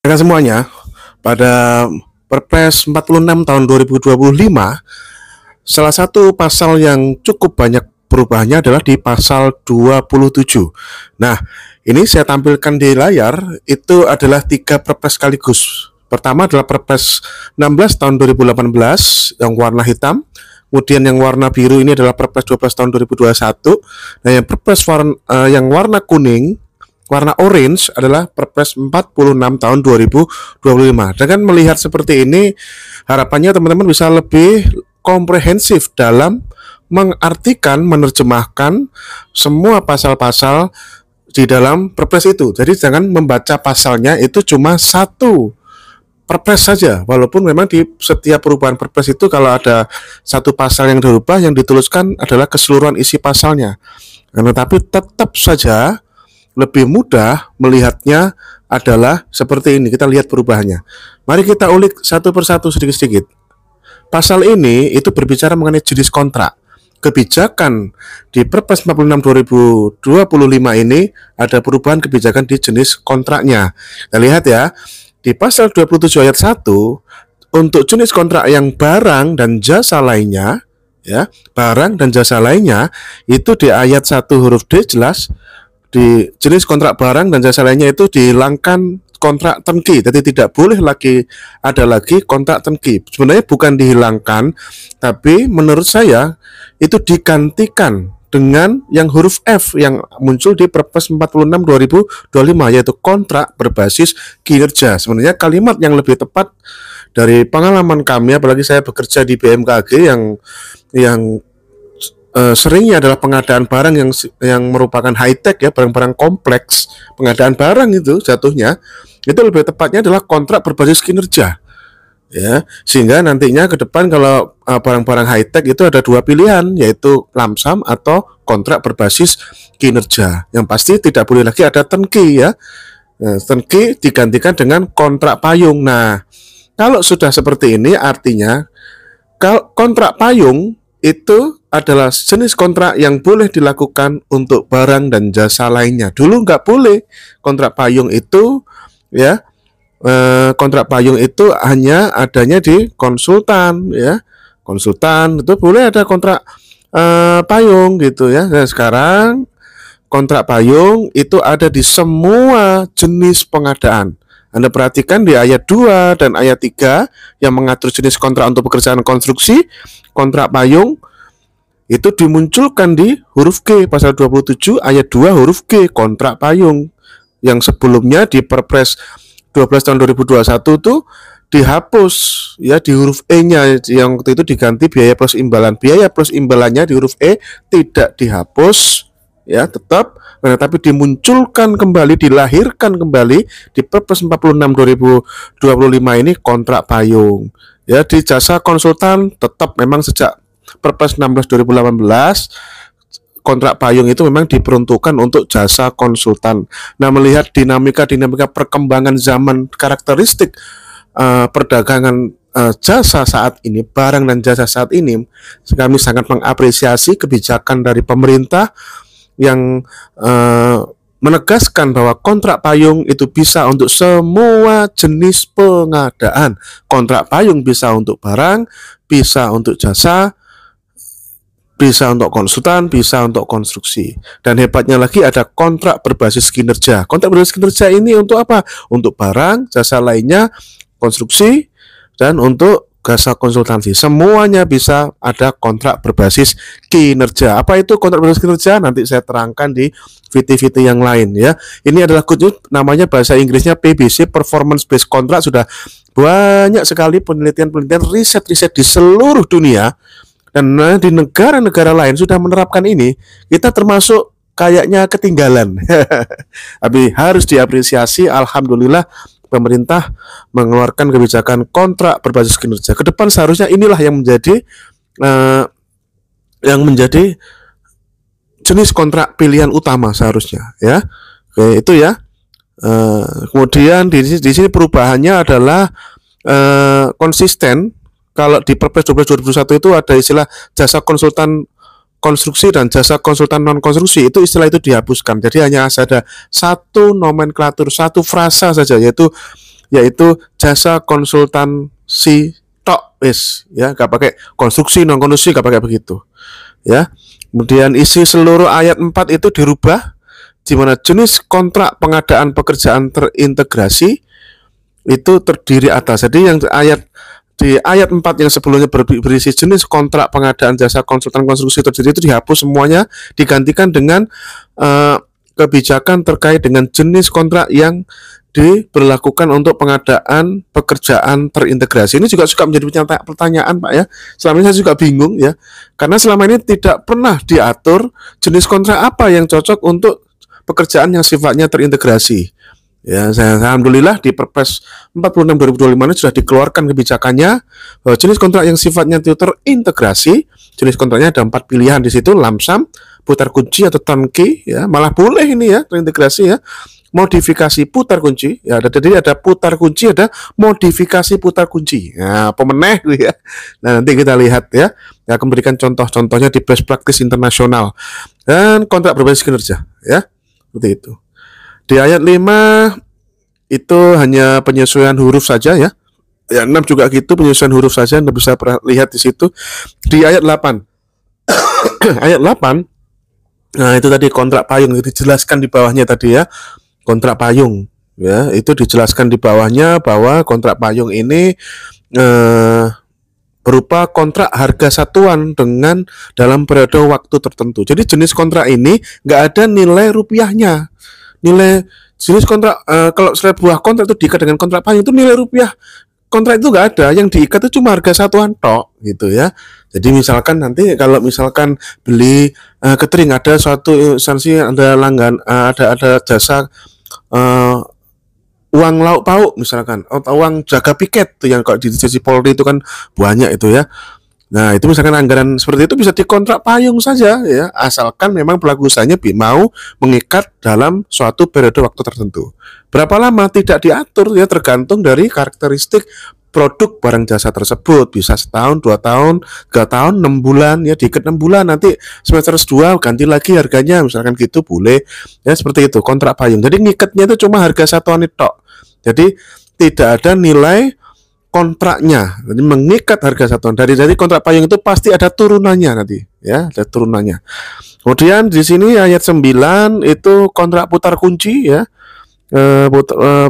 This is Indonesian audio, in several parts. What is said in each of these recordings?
Rekan semuanya, pada Perpres 46 tahun 2025, salah satu pasal yang cukup banyak perubahannya adalah di pasal 27. Nah, ini saya tampilkan di layar, itu adalah 3 Perpres sekaligus. Pertama adalah Perpres 16 tahun 2018 yang warna hitam. Kemudian yang warna biru ini adalah Perpres 12 tahun 2021. Nah, yang Perpres yang warna kuning, warna orange adalah Perpres 46 tahun 2025. Dengan melihat seperti ini, harapannya teman-teman bisa lebih komprehensif dalam mengartikan, menerjemahkan semua pasal-pasal di dalam Perpres itu. Jadi jangan membaca pasalnya itu cuma satu Perpres saja, walaupun memang di setiap perubahan Perpres itu kalau ada satu pasal yang dirubah, yang dituliskan adalah keseluruhan isi pasalnya. Tetapi tetap saja lebih mudah melihatnya adalah seperti ini. Kita lihat perubahannya. Mari kita ulik satu persatu sedikit-sedikit. Pasal ini itu berbicara mengenai jenis kontrak. Kebijakan di Perpres 46 2025 ini ada perubahan kebijakan di jenis kontraknya. Kita lihat ya. Di pasal 27 ayat 1, untuk jenis kontrak yang barang dan jasa lainnya, ya, barang dan jasa lainnya, itu di ayat 1 huruf D jelas, di jenis kontrak barang dan jasa lainnya itu dihilangkan kontrak turnkey, jadi tidak boleh lagi ada lagi kontrak turnkey. Sebenarnya bukan dihilangkan, tapi menurut saya itu digantikan dengan yang huruf F yang muncul di Perpres 46 2025, yaitu kontrak berbasis kinerja. Sebenarnya kalimat yang lebih tepat dari pengalaman kami, apalagi saya bekerja di BMKG yang seringnya adalah pengadaan barang yang merupakan high tech ya, barang-barang kompleks, pengadaan barang itu jatuhnya itu lebih tepatnya adalah kontrak berbasis kinerja. Ya, sehingga nantinya ke depan kalau barang-barang high tech itu ada dua pilihan, yaitu lump sum atau kontrak berbasis kinerja. Yang pasti tidak boleh lagi ada turnkey ya. Turnkey digantikan dengan kontrak payung. Nah, kalau sudah seperti ini artinya kalau kontrak payung itu adalah jenis kontrak yang boleh dilakukan untuk barang dan jasa lainnya. Dulu nggak boleh kontrak payung itu ya. Kontrak payung itu hanya adanya di konsultan ya, konsultan itu boleh ada kontrak payung gitu ya. Dan sekarang kontrak payung itu ada di semua jenis pengadaan. Anda perhatikan di ayat 2 dan ayat 3 yang mengatur jenis kontrak untuk pekerjaan konstruksi, kontrak payung itu dimunculkan di huruf G, pasal 27 ayat 2 huruf G, kontrak payung. Yang sebelumnya di Perpres 12 tahun 2021 itu dihapus ya, di huruf E-nya yang waktu itu diganti biaya plus imbalan. Biaya plus imbalannya di huruf E tidak dihapus ya, tetap, tapi dimunculkan kembali, dilahirkan kembali di Perpres 46 2025 ini kontrak payung. Ya, di jasa konsultan tetap memang sejak Perpres 16 2018 kontrak payung itu memang diperuntukkan untuk jasa konsultan. Nah, melihat dinamika perkembangan zaman, karakteristik perdagangan jasa saat ini, barang dan jasa saat ini, kami sangat mengapresiasi kebijakan dari pemerintah yang menegaskan bahwa kontrak payung itu bisa untuk semua jenis pengadaan. Kontrak payung bisa untuk barang, bisa untuk jasa, bisa untuk konsultan, bisa untuk konstruksi. Dan hebatnya lagi ada kontrak berbasis kinerja. Kontrak berbasis kinerja ini untuk apa? Untuk barang, jasa lainnya, konstruksi, dan untuk jasa konsultansi. Semuanya bisa ada kontrak berbasis kinerja. Apa itu kontrak berbasis kinerja? Nanti saya terangkan di VT-VT yang lain ya. Ini adalah good news, namanya bahasa Inggrisnya PBC, Performance Based Contract. Sudah banyak sekali penelitian-penelitian, riset-riset di seluruh dunia. Dan di negara-negara lain sudah menerapkan ini, kita termasuk kayaknya ketinggalan. Tapi harus diapresiasi, alhamdulillah pemerintah mengeluarkan kebijakan kontrak berbasis kinerja. Kedepan seharusnya inilah yang menjadi jenis kontrak pilihan utama seharusnya ya. Oke, itu ya. Kemudian di sini perubahannya adalah konsisten. Kalau di Perpres 12 2021 itu ada istilah jasa konsultan konstruksi dan jasa konsultan non konstruksi, itu istilah itu dihapuskan. Jadi hanya ada satu nomenklatur, satu frasa saja, yaitu yaitu jasa konsultansi tok wis ya, gak pakai konstruksi non konstruksi, gak pakai begitu ya. Kemudian isi seluruh ayat 4 itu dirubah, di mana jenis kontrak pengadaan pekerjaan terintegrasi itu terdiri atas. Jadi yang di ayat 4 yang sebelumnya berisi jenis kontrak pengadaan jasa konsultan konstruksi terdiri itu dihapus semuanya, digantikan dengan kebijakan terkait dengan jenis kontrak yang diberlakukan untuk pengadaan pekerjaan terintegrasi. Ini juga suka menjadi pertanyaan, Pak ya. Selama ini saya juga bingung ya, karena selama ini tidak pernah diatur jenis kontrak apa yang cocok untuk pekerjaan yang sifatnya terintegrasi. Ya, alhamdulillah di Perpres 46 2025 ini sudah dikeluarkan kebijakannya bahwa jenis kontrak yang sifatnya terintegrasi, jenis kontraknya ada 4 pilihan di situ, lamsam, putar kunci atau turnkey ya, malah boleh ini ya terintegrasi ya. Modifikasi putar kunci ya, jadi ada putar kunci, ada modifikasi putar kunci. Nah, pemeneh ya. Nah, nanti kita lihat ya. Ya, akan memberikan contoh-contohnya di best practice internasional. Dan kontrak berbasis kinerja ya. Seperti itu. Di ayat 5 itu hanya penyesuaian huruf saja ya. Ayat 6 juga gitu, penyesuaian huruf saja, Anda bisa lihat di situ. Di ayat 8. Ayat 8. Nah, itu tadi kontrak payung itu dijelaskan di bawahnya tadi ya. Kontrak payung ya, itu dijelaskan di bawahnya bahwa kontrak payung ini berupa kontrak harga satuan dengan dalam periode waktu tertentu. Jadi jenis kontrak ini nggak ada nilai rupiahnya. Nilai jenis kontrak kalau sebuah kontrak itu diikat dengan kontrak payung itu nilai rupiah kontrak itu nggak ada, yang diikat itu cuma harga satuan tok gitu ya. Jadi misalkan nanti kalau misalkan beli catering, ada suatu instansi, ada langgan, ada jasa uang lauk pauk misalkan, atau uang jaga piket tuh yang kalau di sisi Polri itu kan banyak itu ya. Nah, itu misalkan anggaran seperti itu bisa dikontrak payung saja ya, asalkan memang pelaku usahanya mau mengikat dalam suatu periode waktu tertentu. Berapa lama tidak diatur ya, tergantung dari karakteristik produk barang jasa tersebut. Bisa setahun, 2 tahun, 3 tahun, 6 bulan ya, diikat 6 bulan, nanti semester 2 ganti lagi harganya misalkan gitu, boleh ya, seperti itu kontrak payung. Jadi ngikatnya itu cuma harga satuan itu. Jadi tidak ada nilai kontraknya, jadi mengikat harga satuan. Dari kontrak payung itu pasti ada turunannya nanti ya, ada turunannya. Kemudian di sini ayat 9 itu kontrak putar kunci ya.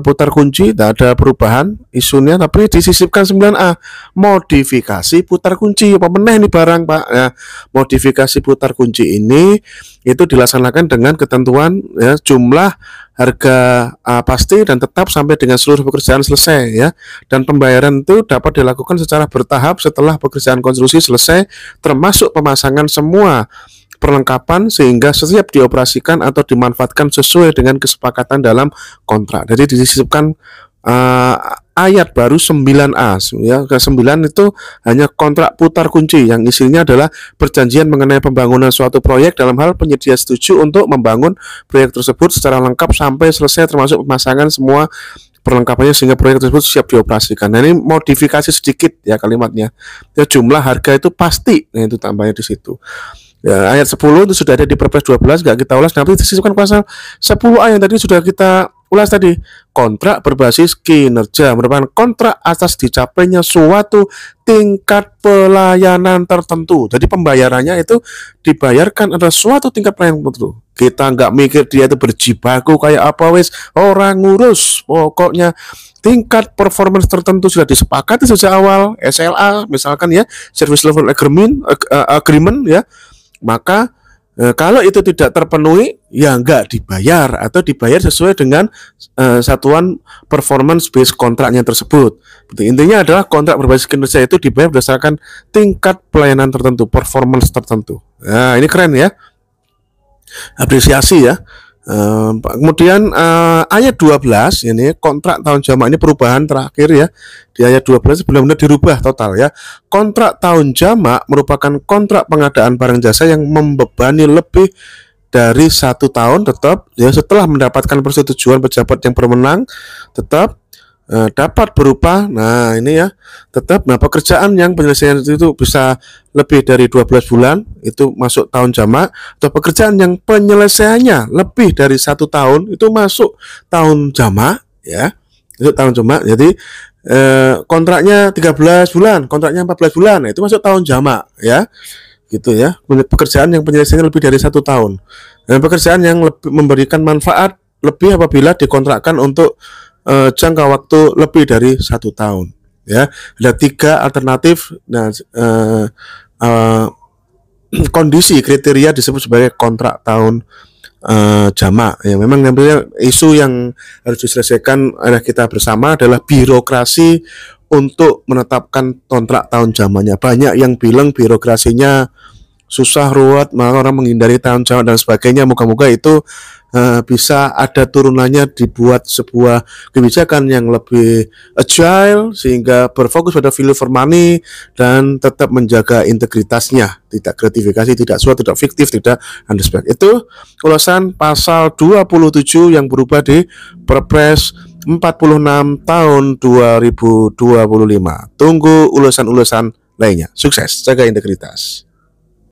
Putar kunci tidak ada perubahan isunya, tapi disisipkan 9A modifikasi putar kunci. Apa meneh ini barang Pak ya, modifikasi putar kunci ini itu dilaksanakan dengan ketentuan ya, jumlah harga pasti dan tetap sampai dengan seluruh pekerjaan selesai ya, dan pembayaran itu dapat dilakukan secara bertahap setelah pekerjaan konstruksi selesai, termasuk pemasangan semua perlengkapan sehingga setiap dioperasikan atau dimanfaatkan sesuai dengan kesepakatan dalam kontrak. Jadi disisipkan ayat baru 9A ya. Ke 9 itu hanya kontrak putar kunci yang isinya adalah perjanjian mengenai pembangunan suatu proyek dalam hal penyedia setuju untuk membangun proyek tersebut secara lengkap sampai selesai, termasuk pemasangan semua perlengkapannya sehingga proyek tersebut siap dioperasikan. Nah, ini modifikasi sedikit ya kalimatnya. Ya, jumlah harga itu pasti. Nah, itu tambahnya di situ. Ya, ayat 10 itu sudah ada di Perpres 12, nggak kita ulas. Nanti disisipkan pasal 10A yang tadi sudah kita ulas tadi. Kontrak berbasis kinerja merupakan kontrak atas dicapainya suatu tingkat pelayanan tertentu. Jadi pembayarannya itu dibayarkan ada suatu tingkat pelayanan tertentu. Kita nggak mikir dia itu berjibaku kayak apa wes, orang ngurus. Pokoknya tingkat performance tertentu sudah disepakati sejak awal, SLA misalkan ya, service level agreement ya. Maka kalau itu tidak terpenuhi ya nggak dibayar atau dibayar sesuai dengan satuan performance based kontraknya tersebut. Intinya adalah kontrak berbasis kinerja itu dibayar berdasarkan tingkat pelayanan tertentu, performance tertentu. Nah, ini keren ya, apresiasi ya. Kemudian ayat 12 ini kontrak tahun jamak, ini perubahan terakhir ya. Di ayat 12 benar-benar dirubah total ya. Kontrak tahun jamak merupakan kontrak pengadaan barang jasa yang membebani lebih dari 1 tahun tetap ya, setelah mendapatkan persetujuan pejabat yang berwenang tetap dapat berupa, nah ini ya, tetap, nah pekerjaan yang penyelesaian itu bisa lebih dari 12 bulan itu masuk tahun jamak, atau pekerjaan yang penyelesaiannya lebih dari 1 tahun itu masuk tahun jamak ya. Itu tahun jamak. Jadi kontraknya 13 bulan, kontraknya 14 bulan, nah, itu masuk tahun jamak ya. Gitu ya. Pekerjaan yang penyelesaiannya lebih dari 1 tahun. Dan pekerjaan yang memberikan manfaat lebih apabila dikontrakkan untuk jangka waktu lebih dari 1 tahun. Ya, ada 3 alternatif. Nah, kondisi kriteria disebut sebagai kontrak tahun jamak. Ya, memang namanya isu yang harus diselesaikan oleh kita bersama adalah birokrasi untuk menetapkan kontrak tahun jamaknya. Banyak yang bilang birokrasinya susah, ruwet, malah orang menghindari tahun jamak dan sebagainya. Moga-moga itu bisa ada turunannya, dibuat sebuah kebijakan yang lebih agile sehingga berfokus pada value for money dan tetap menjaga integritasnya, tidak gratifikasi, tidak suap, tidak fiktif, tidak unspec. Itu ulasan pasal 27 yang berubah di Perpres 46 tahun 2025. Tunggu ulasan-ulasan lainnya. Sukses, jaga integritas.